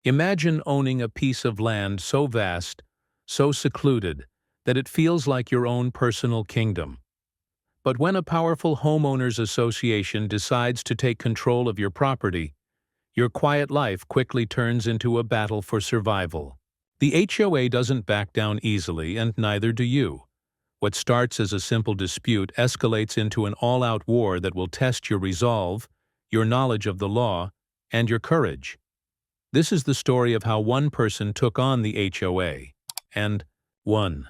Imagine owning a piece of land so vast, so secluded, that it feels like your own personal kingdom. But when a powerful homeowners association decides to take control of your property, your quiet life quickly turns into a battle for survival. The HOA doesn't back down easily, and neither do you. What starts as a simple dispute escalates into an all-out war that will test your resolve, your knowledge of the law, and your courage. This is the story of how one person took on the HOA, and won.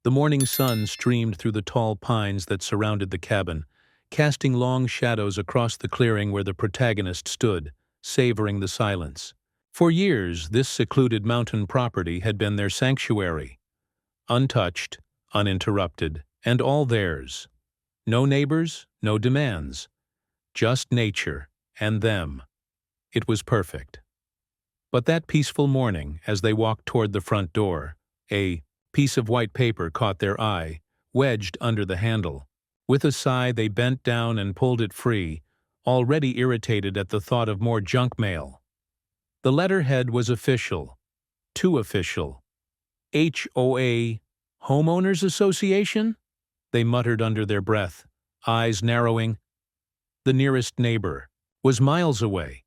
The morning sun streamed through the tall pines that surrounded the cabin, casting long shadows across the clearing where the protagonist stood, savoring the silence. For years, this secluded mountain property had been their sanctuary. Untouched, uninterrupted, and all theirs. No neighbors, no demands. Just nature, and them. It was perfect. But that peaceful morning, as they walked toward the front door, a piece of white paper caught their eye, wedged under the handle. With a sigh, they bent down and pulled it free, already irritated at the thought of more junk mail. The letterhead was official. Too official. HOA, Homeowners Association? They muttered under their breath, eyes narrowing. The nearest neighbor was miles away,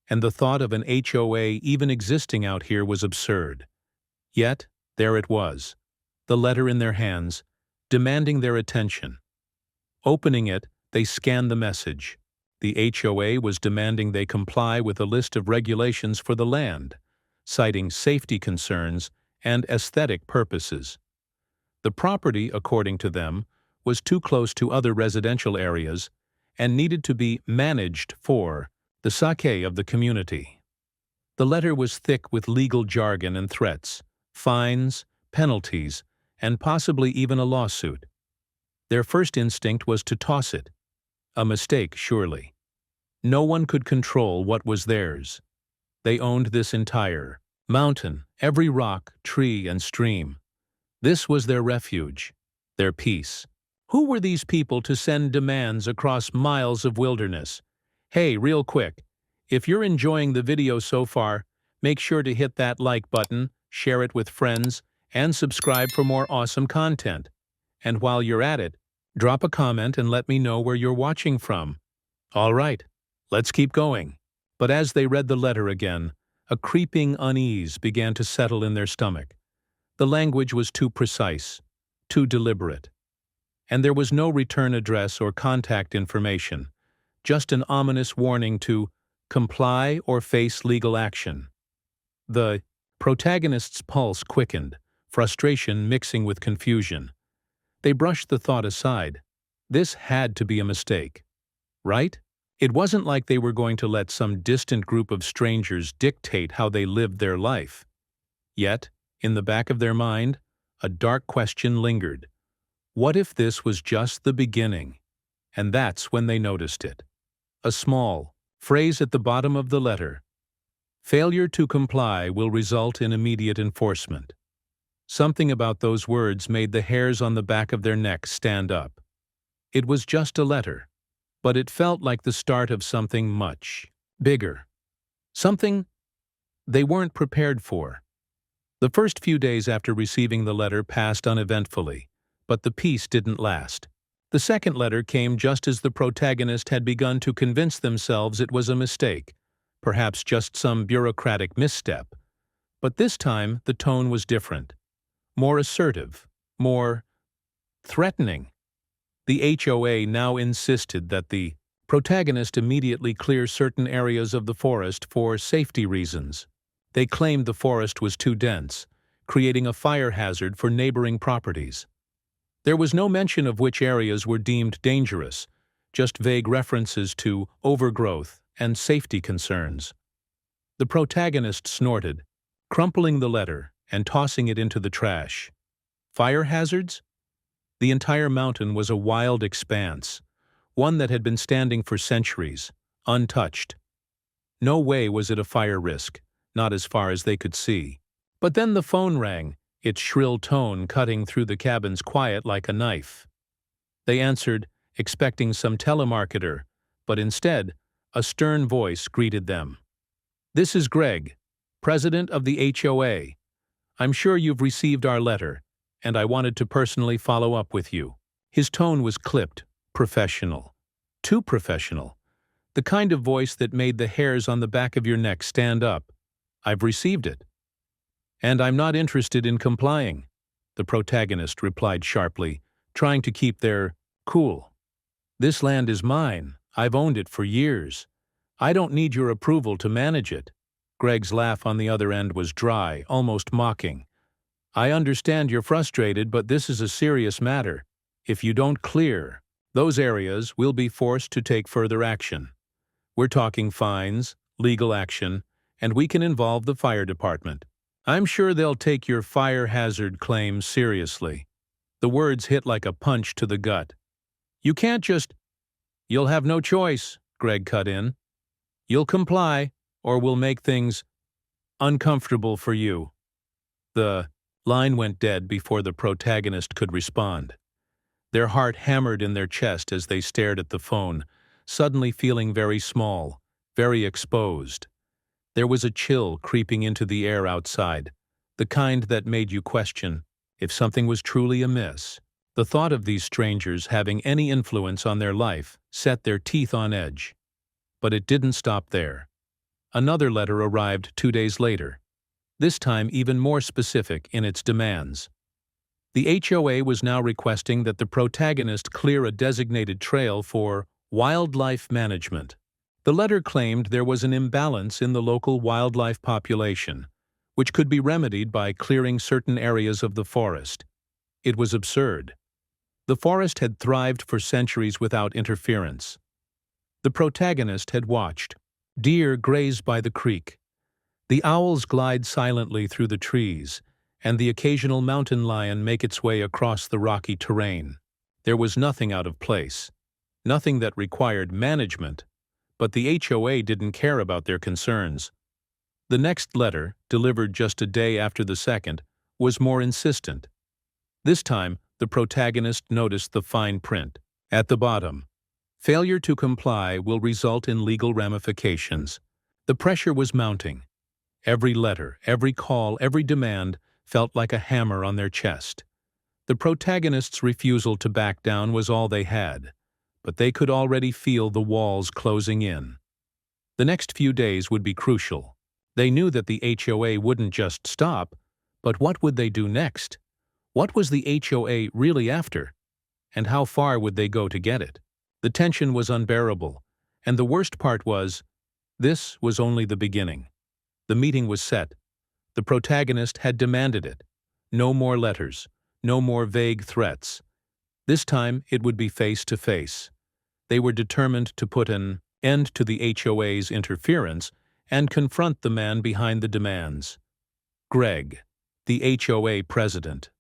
and the thought of an HOA even existing out here was absurd. Yet, there it was, the letter in their hands, demanding their attention. Opening it, they scanned the message. The HOA was demanding they comply with a list of regulations for the land, citing safety concerns and aesthetic purposes. The property, according to them, was too close to other residential areas and needed to be managed for the sake of the community. The letter was thick with legal jargon and threats, fines, penalties, and possibly even a lawsuit. Their first instinct was to toss it. A mistake, surely. No one could control what was theirs. They owned this entire mountain, every rock, tree, and stream. This was their refuge, their peace. Who were these people to send demands across miles of wilderness? Hey, real quick, if you're enjoying the video so far, make sure to hit that like button, share it with friends, and subscribe for more awesome content. And while you're at it, drop a comment and let me know where you're watching from. All right, let's keep going. But as they read the letter again, a creeping unease began to settle in their stomach. The language was too precise, too deliberate. And there was no return address or contact information, just an ominous warning to comply or face legal action. The protagonist's pulse quickened, frustration mixing with confusion. They brushed the thought aside. This had to be a mistake, right? It wasn't like they were going to let some distant group of strangers dictate how they lived their life. Yet, in the back of their mind, a dark question lingered. What if this was just the beginning? And that's when they noticed it. A small phrase at the bottom of the letter. Failure to comply will result in immediate enforcement. Something about those words made the hairs on the back of their necks stand up. It was just a letter, but it felt like the start of something much bigger. Something they weren't prepared for. The first few days after receiving the letter passed uneventfully, but the peace didn't last. The second letter came just as the protagonist had begun to convince themselves it was a mistake, perhaps just some bureaucratic misstep. But this time, the tone was different. More assertive, more threatening. The HOA now insisted that the protagonist immediately clear certain areas of the forest for safety reasons. They claimed the forest was too dense, creating a fire hazard for neighboring properties. There was no mention of which areas were deemed dangerous, just vague references to overgrowth and safety concerns. The protagonist snorted, crumpling the letter and tossing it into the trash. Fire hazards? The entire mountain was a wild expanse, one that had been standing for centuries, untouched. No way was it a fire risk, not as far as they could see. But then the phone rang, its shrill tone cutting through the cabin's quiet like a knife. They answered, expecting some telemarketer, but instead, a stern voice greeted them. "This is Greg, President of the HOA. I'm sure you've received our letter, and I wanted to personally follow up with you. His tone was clipped, professional. Too professional. The kind of voice that made the hairs on the back of your neck stand up. I've received it. And I'm not interested in complying, the protagonist replied sharply, trying to keep their cool. This land is mine. I've owned it for years. I don't need your approval to manage it. Greg's laugh on the other end was dry, almost mocking. I understand you're frustrated, but this is a serious matter. If you don't clear those areas, we'll be forced to take further action. We're talking fines, legal action, and we can involve the fire department. I'm sure they'll take your fire hazard claims seriously. The words hit like a punch to the gut. You can't just... You'll have no choice, Greg cut in. You'll comply, or we'll make things uncomfortable for you. The line went dead before the protagonist could respond. Their heart hammered in their chest as they stared at the phone, suddenly feeling very small, very exposed. There was a chill creeping into the air outside, the kind that made you question if something was truly amiss. The thought of these strangers having any influence on their life set their teeth on edge. But it didn't stop there. Another letter arrived 2 days later, this time even more specific in its demands. The HOA was now requesting that the protagonist clear a designated trail for wildlife management. The letter claimed there was an imbalance in the local wildlife population, which could be remedied by clearing certain areas of the forest. It was absurd. The forest had thrived for centuries without interference. The protagonist had watched deer graze by the creek, the owls glide silently through the trees, and the occasional mountain lion make its way across the rocky terrain. There was nothing out of place, nothing that required management, but the HOA didn't care about their concerns. The next letter, delivered just a day after the second, was more insistent. This time, the protagonist noticed the fine print. At the bottom, failure to comply will result in legal ramifications. The pressure was mounting. Every letter, every call, every demand felt like a hammer on their chest. The protagonist's refusal to back down was all they had, but they could already feel the walls closing in. The next few days would be crucial. They knew that the HOA wouldn't just stop, but what would they do next? What was the HOA really after? And how far would they go to get it? The tension was unbearable, and the worst part was, this was only the beginning. The meeting was set. The protagonist had demanded it. No more letters, no more vague threats. This time it would be face to face. They were determined to put an end to the HOA's interference and confront the man behind the demands. Greg, the HOA president.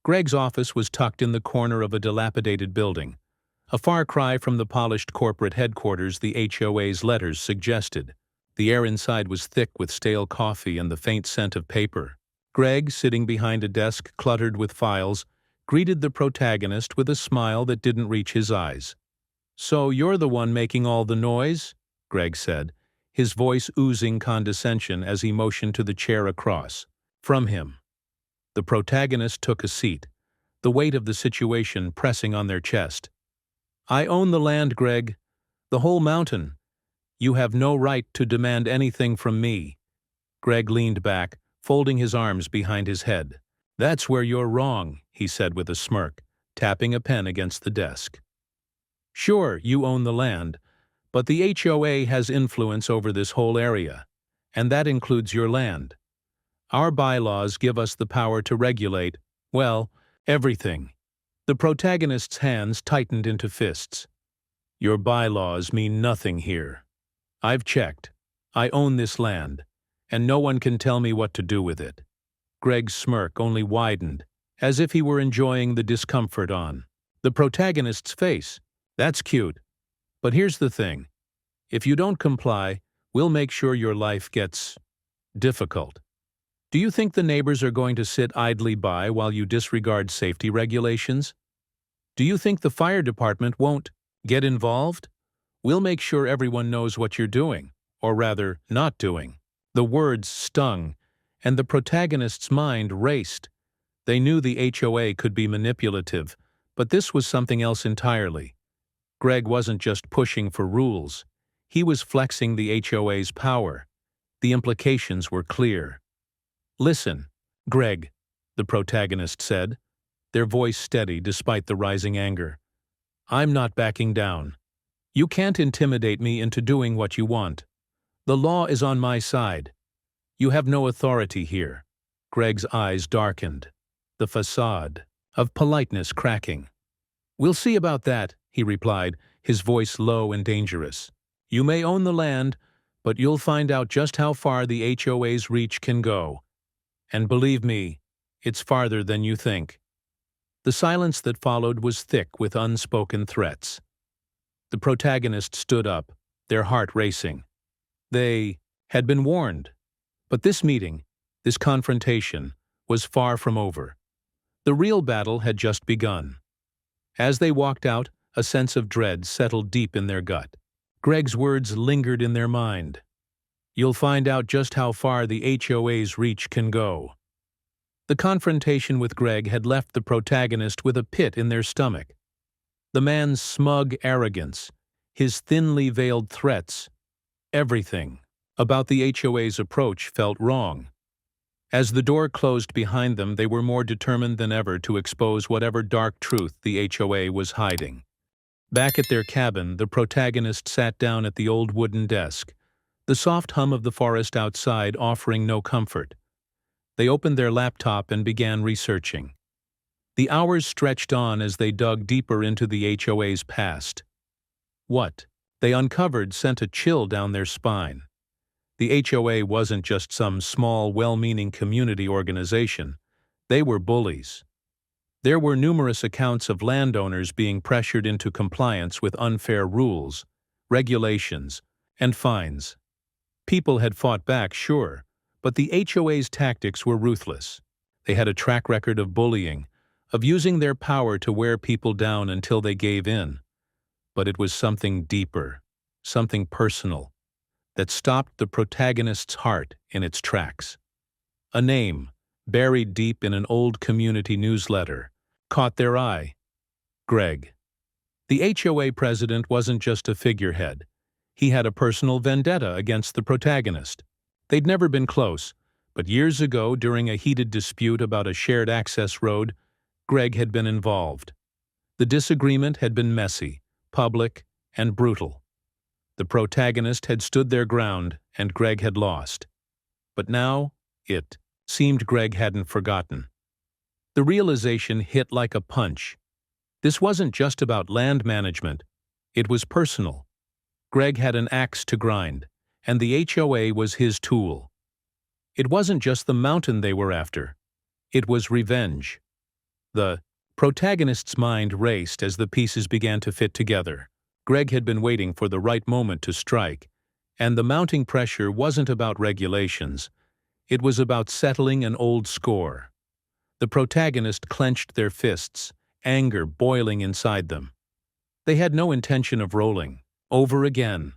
Greg's office was tucked in the corner of a dilapidated building, a far cry from the polished corporate headquarters the HOA's letters suggested. The air inside was thick with stale coffee and the faint scent of paper. Greg, sitting behind a desk cluttered with files, greeted the protagonist with a smile that didn't reach his eyes. "So you're the one making all the noise?" Greg said, his voice oozing condescension as he motioned to the chair across from him. The protagonist took a seat, the weight of the situation pressing on their chest. "I own the land, Greg. The whole mountain. You have no right to demand anything from me." Greg leaned back, folding his arms behind his head. "That's where you're wrong," he said with a smirk, tapping a pen against the desk. "Sure, you own the land, but the HOA has influence over this whole area, and that includes your land. Our bylaws give us the power to regulate, well, everything." The protagonist's hands tightened into fists. "Your bylaws mean nothing here. I've checked. I own this land, and no one can tell me what to do with it." Greg's smirk only widened, as if he were enjoying the discomfort on the protagonist's face. "That's cute. But here's the thing. If you don't comply, we'll make sure your life gets difficult. Do you think the neighbors are going to sit idly by while you disregard safety regulations? Do you think the fire department won't get involved? We'll make sure everyone knows what you're doing, or rather, not doing." The words stung, and the protagonist's mind raced. They knew the HOA could be manipulative, but this was something else entirely. Greg wasn't just pushing for rules. He was flexing the HOA's power. The implications were clear. "Listen, Greg," the protagonist said, their voice steady despite the rising anger. "I'm not backing down. You can't intimidate me into doing what you want. The law is on my side. You have no authority here." Greg's eyes darkened, the facade of politeness cracking. "We'll see about that," he replied, his voice low and dangerous. "You may own the land, but you'll find out just how far the HOA's reach can go. And believe me, it's farther than you think." The silence that followed was thick with unspoken threats. The protagonist stood up, their heart racing. They had been warned. But this meeting, this confrontation, was far from over. The real battle had just begun. As they walked out, a sense of dread settled deep in their gut. Greg's words lingered in their mind. "You'll find out just how far the HOA's reach can go." The confrontation with Greg had left the protagonist with a pit in their stomach. The man's smug arrogance, his thinly veiled threats, everything about the HOA's approach felt wrong. As the door closed behind them, they were more determined than ever to expose whatever dark truth the HOA was hiding. Back at their cabin, the protagonist sat down at the old wooden desk, the soft hum of the forest outside offering no comfort. They opened their laptop and began researching. The hours stretched on as they dug deeper into the HOA's past. What they uncovered sent a chill down their spine. The HOA wasn't just some small, well-meaning community organization. They were bullies. There were numerous accounts of landowners being pressured into compliance with unfair rules, regulations, and fines. People had fought back, sure, but the HOA's tactics were ruthless. They had a track record of bullying, of using their power to wear people down until they gave in. But it was something deeper, something personal, that stopped the protagonist's heart in its tracks. A name, buried deep in an old community newsletter, caught their eye. Greg. The HOA president wasn't just a figurehead. He had a personal vendetta against the protagonist. They'd never been close, but years ago, during a heated dispute about a shared access road, Greg had been involved. The disagreement had been messy, public, and brutal. The protagonist had stood their ground, and Greg had lost. But now, it seemed Greg hadn't forgotten. The realization hit like a punch. This wasn't just about land management. It was personal. Greg had an axe to grind, and the HOA was his tool. It wasn't just the mountain they were after. It was revenge. The protagonist's mind raced as the pieces began to fit together. Greg had been waiting for the right moment to strike, and the mounting pressure wasn't about regulations. It was about settling an old score. The protagonist clenched their fists, anger boiling inside them. They had no intention of rolling. Over again.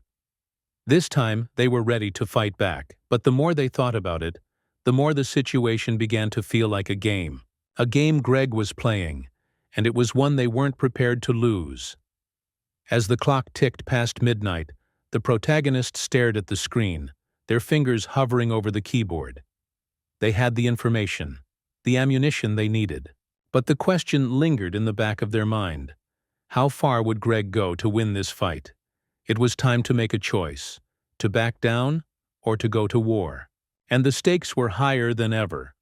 This time, they were ready to fight back, but the more they thought about it, the more the situation began to feel like a game Greg was playing, and it was one they weren't prepared to lose. As the clock ticked past midnight, the protagonist stared at the screen, their fingers hovering over the keyboard. They had the information, the ammunition they needed, but the question lingered in the back of their mind. How far would Greg go to win this fight? It was time to make a choice, to back down or to go to war. And the stakes were higher than ever.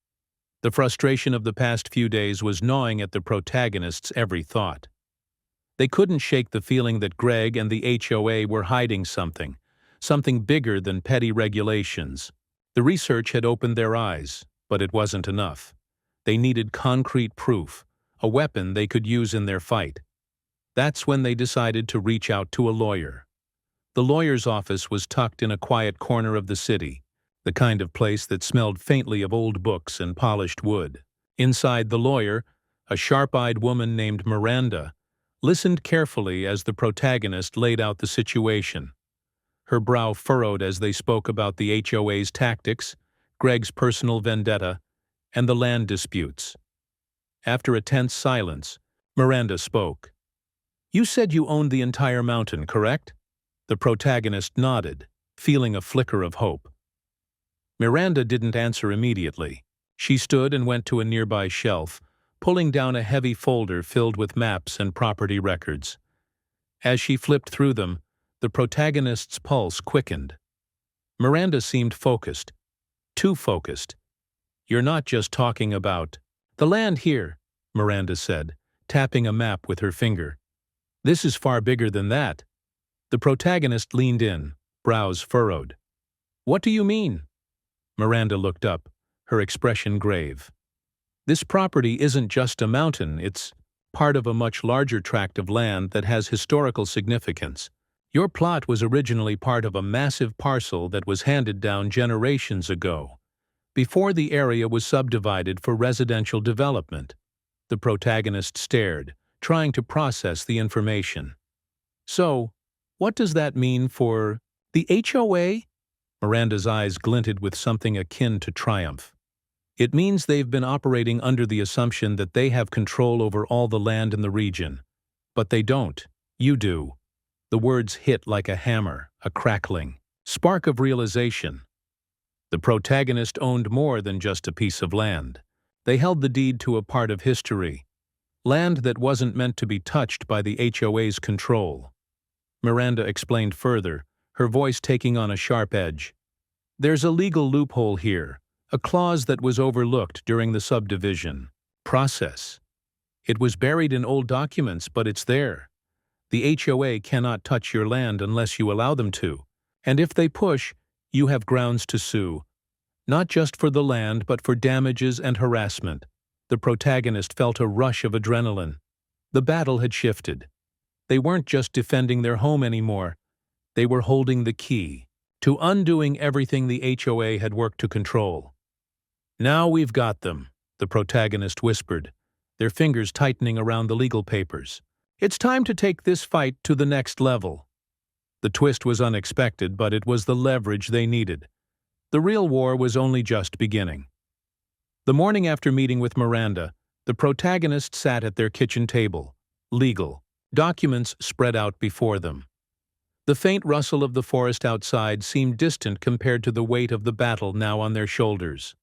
The frustration of the past few days was gnawing at the protagonist's every thought. They couldn't shake the feeling that Greg and the HOA were hiding something bigger than petty regulations. The research had opened their eyes, but it wasn't enough. They needed concrete proof, a weapon they could use in their fight. That's when they decided to reach out to a lawyer. The lawyer's office was tucked in a quiet corner of the city, the kind of place that smelled faintly of old books and polished wood. Inside, the lawyer, a sharp-eyed woman named Miranda, listened carefully as the protagonist laid out the situation. her brow furrowed as they spoke about the HOA's tactics, Greg's personal vendetta, and the land disputes. After a tense silence, Miranda spoke. "You said you owned the entire mountain, correct?" The protagonist nodded, feeling a flicker of hope. Miranda didn't answer immediately. She stood and went to a nearby shelf, pulling down a heavy folder filled with maps and property records. As she flipped through them, the protagonist's pulse quickened. Miranda seemed focused. Too focused. "You're not just talking about the land here," Miranda said, tapping a map with her finger. "This is far bigger than that." The protagonist leaned in, brows furrowed. "What do you mean?" Miranda looked up, her expression grave. "This property isn't just a mountain, it's part of a much larger tract of land that has historical significance. Your plot was originally part of a massive parcel that was handed down generations ago, before the area was subdivided for residential development." The protagonist stared, trying to process the information. "So, what does that mean for the HOA?" Miranda's eyes glinted with something akin to triumph. "It means they've been operating under the assumption that they have control over all the land in the region. But they don't. You do." The words hit like a hammer, a crackling spark of realization. The protagonist owned more than just a piece of land. They held the deed to a part of history, land that wasn't meant to be touched by the HOA's control. Miranda explained further, her voice taking on a sharp edge. "There's a legal loophole here, a clause that was overlooked during the subdivision process. It was buried in old documents, but it's there. The HOA cannot touch your land unless you allow them to, and if they push, you have grounds to sue, not just for the land but for damages and harassment." The protagonist felt a rush of adrenaline. The battle had shifted. They weren't just defending their home anymore. They were holding the key to undoing everything the HOA had worked to control. "Now we've got them," the protagonist whispered, their fingers tightening around the legal papers. "It's time to take this fight to the next level." The twist was unexpected, but it was the leverage they needed. The real war was only just beginning. The morning after meeting with Miranda, the protagonist sat at their kitchen table, legal documents spread out before them. The faint rustle of the forest outside seemed distant compared to the weight of the battle now on their shoulders.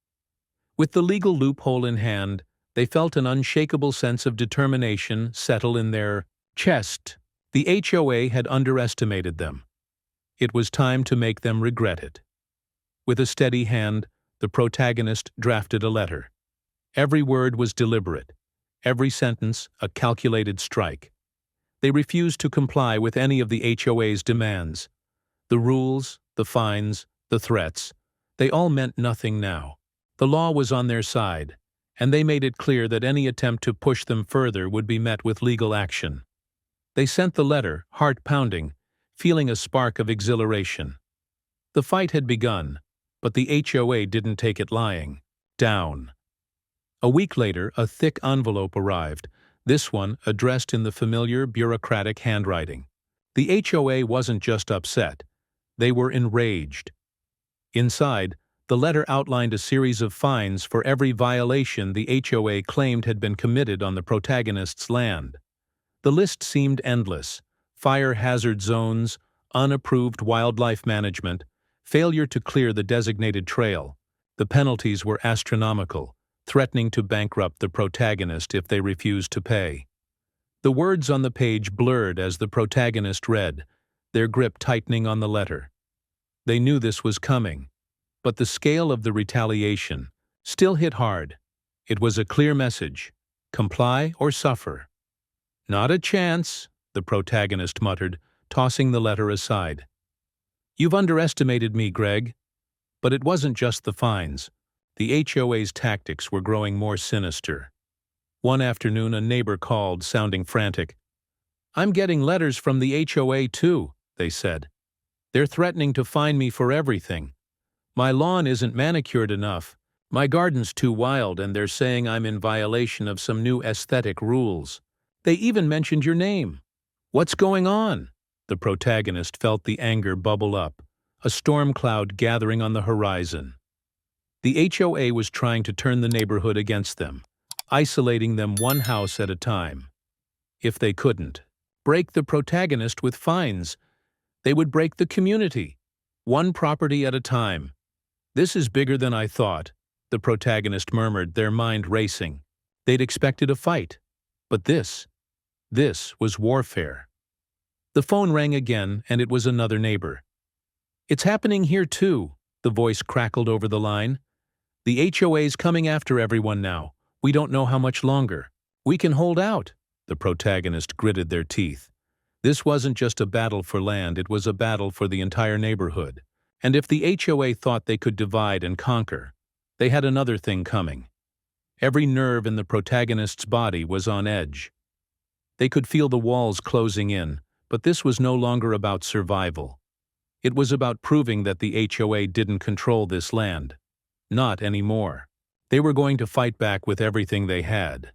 With the legal loophole in hand, they felt an unshakable sense of determination settle in their chest. The HOA had underestimated them. It was time to make them regret it. With a steady hand, the protagonist drafted a letter. Every word was deliberate, every sentence a calculated strike. They refused to comply with any of the HOA's demands. The rules, the fines, the threats, they all meant nothing now. The law was on their side, and they made it clear that any attempt to push them further would be met with legal action. They sent the letter, heart pounding, feeling a spark of exhilaration. The fight had begun, but the HOA didn't take it lying down. A week later, a thick envelope arrived, this one addressed in the familiar bureaucratic handwriting. The HOA wasn't just upset, they were enraged. Inside, the letter outlined a series of fines for every violation the HOA claimed had been committed on the protagonist's land. The list seemed endless: fire hazard zones, unapproved wildlife management, failure to clear the designated trail. The penalties were astronomical, threatening to bankrupt the protagonist if they refused to pay. The words on the page blurred as the protagonist read, their grip tightening on the letter. They knew this was coming, but the scale of the retaliation still hit hard. It was a clear message: comply or suffer. "Not a chance," the protagonist muttered, tossing the letter aside. "You've underestimated me, Greg." But it wasn't just the fines. The HOA's tactics were growing more sinister. One afternoon, a neighbor called, sounding frantic. "I'm getting letters from the HOA too," they said. "They're threatening to fine me for everything. My lawn isn't manicured enough. My garden's too wild, and they're saying I'm in violation of some new aesthetic rules. They even mentioned your name. What's going on?" The protagonist felt the anger bubble up, a storm cloud gathering on the horizon. The HOA was trying to turn the neighborhood against them, isolating them one house at a time. If they couldn't break the protagonist with fines, they would break the community, one property at a time. "This is bigger than I thought," the protagonist murmured, their mind racing. They'd expected a fight, but this was warfare. The phone rang again, and it was another neighbor. "It's happening here too," the voice crackled over the line. "The HOA's coming after everyone now. We don't know how much longer. We can hold out." The protagonist gritted their teeth. This wasn't just a battle for land, it was a battle for the entire neighborhood. And if the HOA thought they could divide and conquer, they had another thing coming. Every nerve in the protagonist's body was on edge. They could feel the walls closing in, but this was no longer about survival. It was about proving that the HOA didn't control this land. Not anymore. They were going to fight back with everything they had.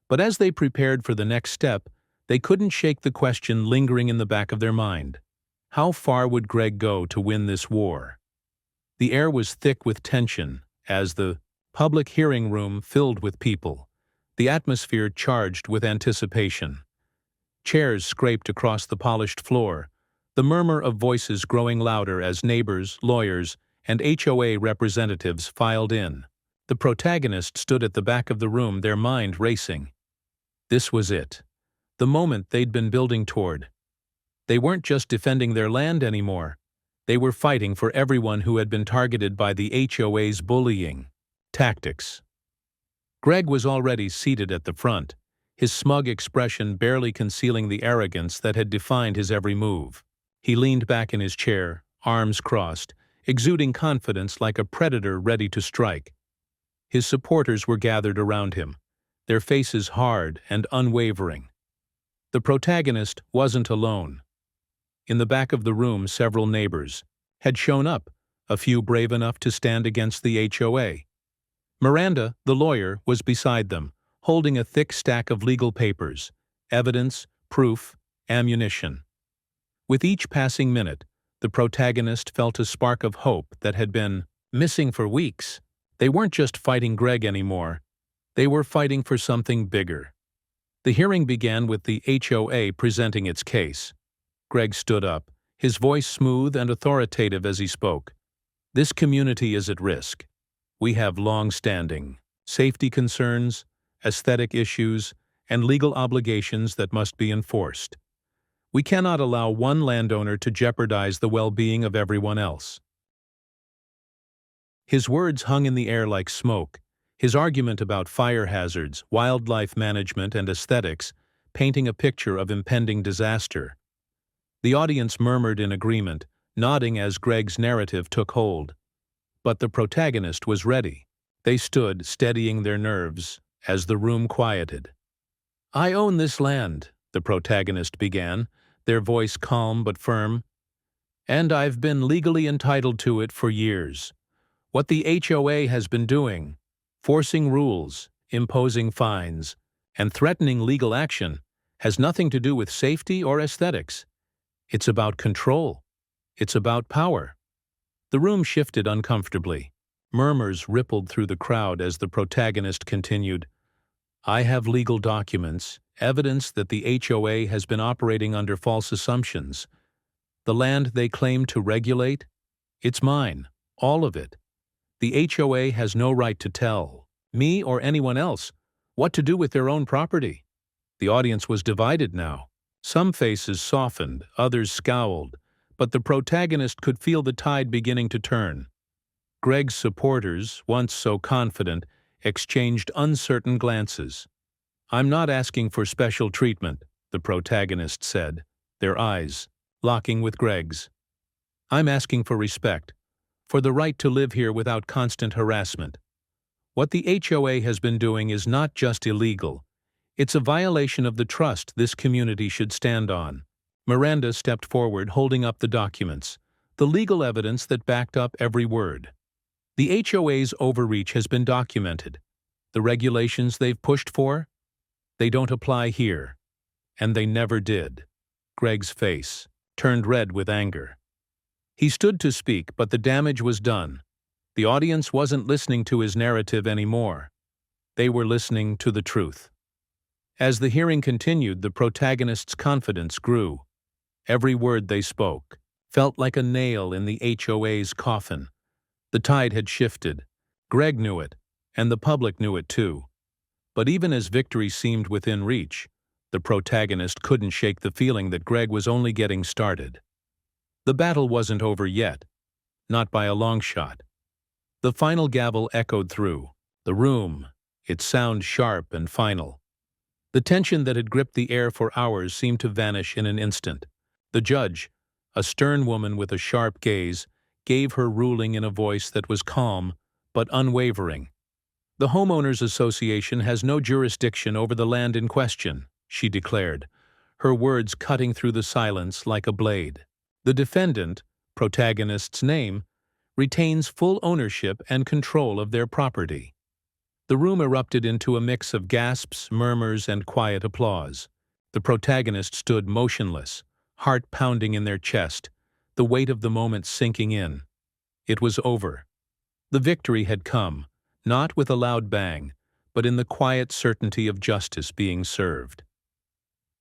But as they prepared for the next step, they couldn't shake the question lingering in the back of their mind. How far would Greg go to win this war? The air was thick with tension as the public hearing room filled with people, the atmosphere charged with anticipation. Chairs scraped across the polished floor, the murmur of voices growing louder as neighbors, lawyers, and HOA representatives filed in. The protagonist stood at the back of the room, their mind racing. This was it. The moment they'd been building toward. They weren't just defending their land anymore. They were fighting for everyone who had been targeted by the HOA's bullying tactics. Greg was already seated at the front, his smug expression barely concealing the arrogance that had defined his every move. He leaned back in his chair, arms crossed, exuding confidence like a predator ready to strike. His supporters were gathered around him, their faces hard and unwavering. The protagonist wasn't alone. In the back of the room, several neighbors had shown up, a few brave enough to stand against the HOA. Miranda, the lawyer, was beside them, holding a thick stack of legal papers, evidence, proof, ammunition. With each passing minute, the protagonist felt a spark of hope that had been missing for weeks. They weren't just fighting Greg anymore. They were fighting for something bigger. The hearing began with the HOA presenting its case. Greg stood up, his voice smooth and authoritative as he spoke. "This community is at risk. We have long-standing safety concerns, aesthetic issues, and legal obligations that must be enforced. We cannot allow one landowner to jeopardize the well-being of everyone else." His words hung in the air like smoke, his argument about fire hazards, wildlife management, and aesthetics painting a picture of impending disaster. The audience murmured in agreement, nodding as Greg's narrative took hold. But the protagonist was ready. They stood, steadying their nerves, as the room quieted. "I own this land," the protagonist began, their voice calm but firm. "And I've been legally entitled to it for years. What the HOA has been doing, forcing rules, imposing fines, and threatening legal action, has nothing to do with safety or aesthetics. It's about control. It's about power." The room shifted uncomfortably. Murmurs rippled through the crowd as the protagonist continued. "I have legal documents, evidence that the HOA has been operating under false assumptions. The land they claim to regulate? It's mine, all of it. The HOA has no right to tell me or anyone else what to do with their own property." The audience was divided now. Some faces softened, others scowled, but the protagonist could feel the tide beginning to turn. Greg's supporters, once so confident, exchanged uncertain glances. "I'm not asking for special treatment," the protagonist said, their eyes locking with Greg's. "I'm asking for respect, for the right to live here without constant harassment. What the HOA has been doing is not just illegal. It's a violation of the trust this community should stand on." Miranda stepped forward, holding up the documents, the legal evidence that backed up every word. "The HOA's overreach has been documented. The regulations they've pushed for? They don't apply here. And they never did." Greg's face turned red with anger. He stood to speak, but the damage was done. The audience wasn't listening to his narrative anymore. They were listening to the truth. As the hearing continued, the protagonist's confidence grew. Every word they spoke felt like a nail in the HOA's coffin. The tide had shifted. Greg knew it, and the public knew it too. But even as victory seemed within reach, the protagonist couldn't shake the feeling that Greg was only getting started. The battle wasn't over yet, not by a long shot. The final gavel echoed through the room, its sound sharp and final. The tension that had gripped the air for hours seemed to vanish in an instant. The judge, a stern woman with a sharp gaze, gave her ruling in a voice that was calm but unwavering. "The Homeowners Association has no jurisdiction over the land in question," she declared, her words cutting through the silence like a blade. "The defendant, protagonist's name, retains full ownership and control of their property." The room erupted into a mix of gasps, murmurs, and quiet applause. The protagonist stood motionless, heart pounding in their chest, the weight of the moment sinking in. It was over. The victory had come, not with a loud bang, but in the quiet certainty of justice being served.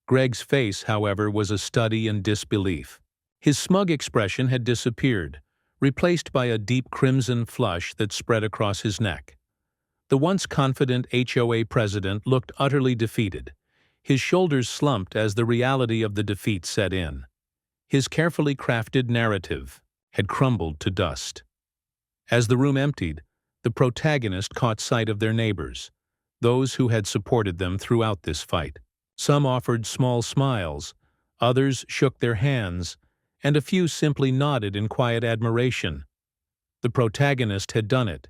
Greg's face, however, was a study in disbelief. His smug expression had disappeared, replaced by a deep crimson flush that spread across his neck. The once confident HOA president looked utterly defeated. His shoulders slumped as the reality of the defeat set in. His carefully crafted narrative had crumbled to dust. As the room emptied, the protagonist caught sight of their neighbors, those who had supported them throughout this fight. Some offered small smiles, others shook their hands, and a few simply nodded in quiet admiration. The protagonist had done it.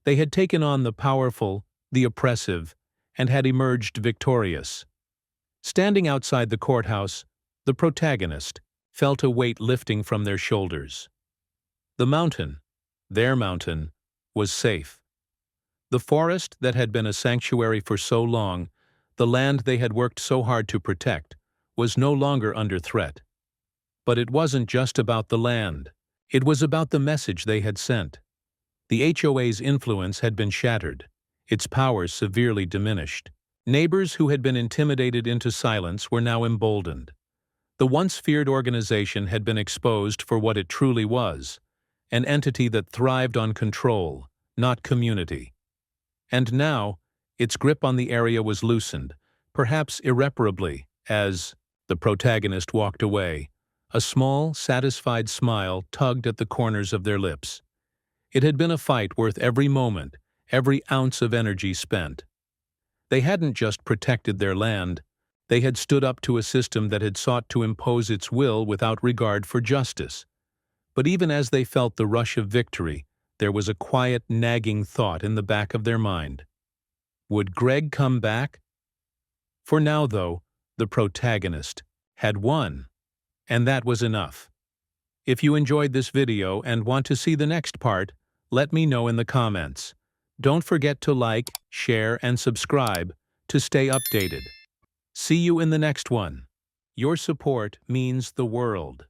They had taken on the powerful, the oppressive, and had emerged victorious. Standing outside the courthouse, the protagonist felt a weight lifting from their shoulders. The mountain, their mountain, was safe. The forest that had been a sanctuary for so long, the land they had worked so hard to protect, was no longer under threat. But it wasn't just about the land. It was about the message they had sent. The HOA's influence had been shattered, its power severely diminished. Neighbors who had been intimidated into silence were now emboldened. The once feared organization had been exposed for what it truly was, an entity that thrived on control, not community. And now, its grip on the area was loosened, perhaps irreparably, as the protagonist walked away. A small, satisfied smile tugged at the corners of their lips. It had been a fight worth every moment, every ounce of energy spent. They hadn't just protected their land, they had stood up to a system that had sought to impose its will without regard for justice. But even as they felt the rush of victory, there was a quiet, nagging thought in the back of their mind. Would Greg come back? For now, though, the protagonist had won, and that was enough. If you enjoyed this video and want to see the next part, let me know in the comments. Don't forget to like, share, and subscribe to stay updated. See you in the next one. Your support means the world.